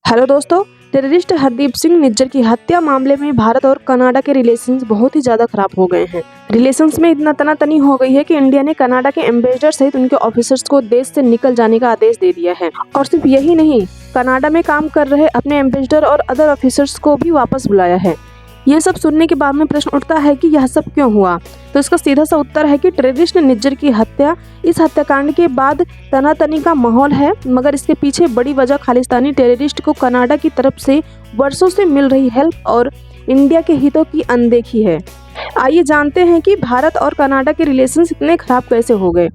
Hello दोस्तों, terrorist Hardeep Singh Nijjar की हत्या मामले में भारत और कनाडा के रिलेशंस बहुत ही ज्यादा खराब हो गए हैं। रिलेशंस में इतना तनातनी हो गई है कि इंडिया ने कनाडा के एम्बेसडर सहित उनके ऑफिसर्स को देश से निकल जाने का आदेश दे दिया है। और सिर्फ यही नहीं, कनाडा में काम कर रहे अपने एम्बेसडर और अदर ऑफिसर्स को भी वापस बुलाया है। ये सब सुनने के बाद में प्रश्न उठता है कि यह सब क्यों हुआ। तो इसका सीधा सा उत्तर है कि टेररिस्ट निज्जर की हत्या, इस हत्याकांड के बाद तनातनी का माहौल है, मगर इसके पीछे बड़ी वजह खालिस्तानी टेररिस्ट को कनाडा की तरफ से वर्षों से मिल रही हेल्प और इंडिया के हितों की अनदेखी है। आइए जानते हैं कि भारत और कनाडा के रिलेशंस इतने खराब कैसे हो गए।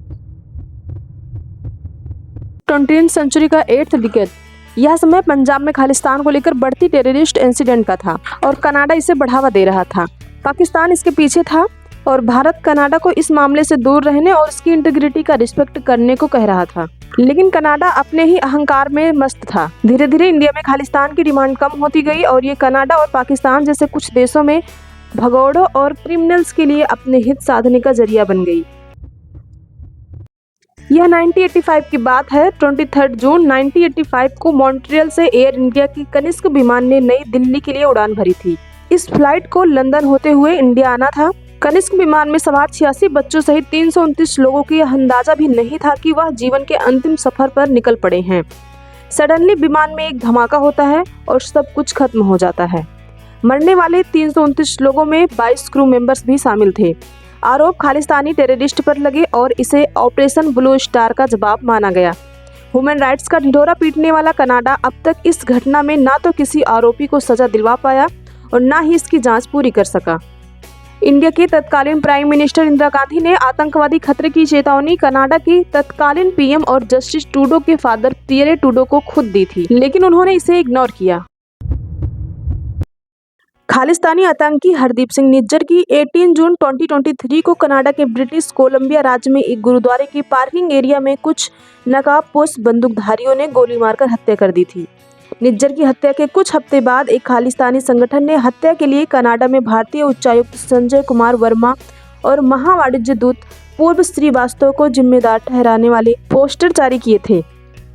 20वीं सेंचुरी का 8th डिकेड, यह समय पंजाब में खालिस्तान को लेकर बढ़ती टेररिस्ट इंसिडेंट का था और कनाडा इसे बढ़ावा दे रहा था। पाकिस्तान इसके पीछे था और भारत कनाडा को इस मामले से दूर रहने और इसकी इंटीग्रिटी का रिस्पेक्ट करने को कह रहा था। लेकिन कनाडा अपने ही अहंकार में मस्त था। धीरे धीरे इंडिया में खालिस्तान की डिमांड कम होती गई और ये कनाडा और पाकिस्तान जैसे कुछ देशों में भगोड़ों और क्रिमिनल्स के लिए अपने हित साधने का जरिया बन गई। यह 1985 की बात है। 23 जून 1985 को मॉन्ट्रियल से एयर इंडिया की कनिष्क विमान ने नई दिल्ली के लिए उड़ान भरी थी। इस फ्लाइट को लंदन होते हुए इंडिया आना था। कनिष्क विमान में सवार 86 बच्चों सहित 329 लोगों की अंदाजा भी नहीं था कि वह जीवन के अंतिम सफर पर निकल पड़े हैं। सडनली विमान में एक धमाका होता है और सब कुछ खत्म हो जाता है। मरने वाले 329 लोगों में 22 क्रू मेंबर्स भी शामिल थे। आरोप खालिस्तानी टेररिस्ट पर लगे और इसे ऑपरेशन ब्लू स्टार का जवाब माना गया। ह्यूमन राइट्स का ढिंढोरा पीटने वाला कनाडा अब तक इस घटना में ना तो किसी आरोपी को सजा दिलवा पाया और ना ही इसकी जांच पूरी कर सका। इंडिया के तत्कालीन प्राइम मिनिस्टर इंदिरा गांधी ने आतंकवादी खतरे की चेतावनी कनाडा की तत्कालीन पीएम और जस्टिस ट्रूडो के फादर पियरे ट्रूडो को खुद दी थी, लेकिन उन्होंने इसे इग्नोर किया। खालिस्तानी आतंकी हरदीप सिंह निज्जर की 18 जून 2023 को कनाडा के ब्रिटिश कोलंबिया राज्य में एक गुरुद्वारे की पार्किंग एरिया में कुछ नकाबपोश बंदूकधारियों ने गोली मारकर हत्या कर दी थी। निज्जर की हत्या के कुछ हफ्ते बाद एक खालिस्तानी संगठन ने हत्या के लिए कनाडा में भारतीय उच्चायुक्त संजय कुमार वर्मा और महावाणिज्य दूत पूर्व श्रीवास्तव को जिम्मेदार ठहराने वाले पोस्टर जारी किए थे।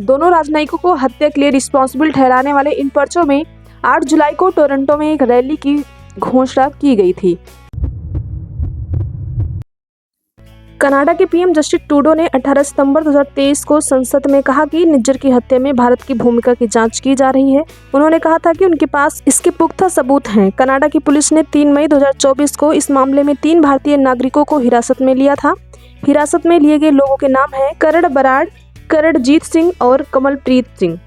दोनों राजनयिकों को हत्या के लिए रिस्पॉन्सिबल ठहराने वाले इन पर्चों में 8 जुलाई को टोरंटो में एक रैली की घोषणा की गई थी। कनाडा के पीएम जस्टिस ट्रूडो ने 18 सितंबर 2023 को संसद में कहा कि निज्जर की हत्या में भारत की भूमिका की जांच की जा रही है। उन्होंने कहा था कि उनके पास इसके पुख्ता सबूत हैं। कनाडा की पुलिस ने 3 मई 2024 को इस मामले में 3 भारतीय नागरिकों को हिरासत में लिया था। हिरासत में लिए गए लोगों के नाम हैं करण बराड़, करणजीत सिंह और कमलप्रीत सिंह।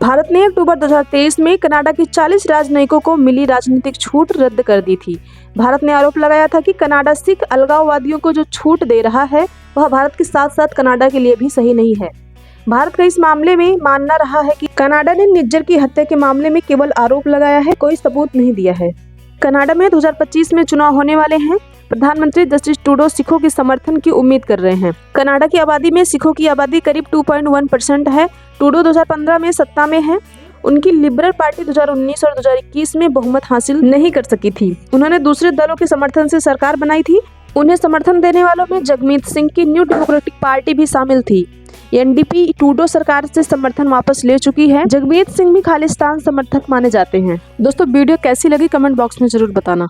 भारत ने अक्टूबर 2023 में कनाडा के 40 राजनयिकों को मिली राजनीतिक छूट रद्द कर दी थी। भारत ने आरोप लगाया था कि कनाडा सिख अलगाववादियों को जो छूट दे रहा है वह भारत के साथ साथ कनाडा के लिए भी सही नहीं है। भारत का इस मामले में मानना रहा है कि कनाडा ने निज्जर की हत्या के मामले में केवल आरोप लगाया है, कोई सबूत नहीं दिया है। कनाडा में 2025 में चुनाव होने वाले हैं। प्रधानमंत्री जस्टिस ट्रूडो सिखों के समर्थन की उम्मीद कर रहे हैं। कनाडा की आबादी में सिखों की आबादी करीब 2.1% है। ट्रूडो 2015 में सत्ता में है। उनकी लिबरल पार्टी 2019 और 2021 में बहुमत हासिल नहीं कर सकी थी। उन्होंने दूसरे दलों के समर्थन से सरकार बनाई थी। उन्हें समर्थन देने वालों में जगमीत सिंह की न्यू डेमोक्रेटिक पार्टी भी शामिल थी। एनडीपी ट्रूडो सरकार से समर्थन वापस ले चुकी है। जगमीत सिंह भी खालिस्तान समर्थक माने जाते हैं। दोस्तों, वीडियो कैसी लगी कमेंट बॉक्स में जरूर बताना।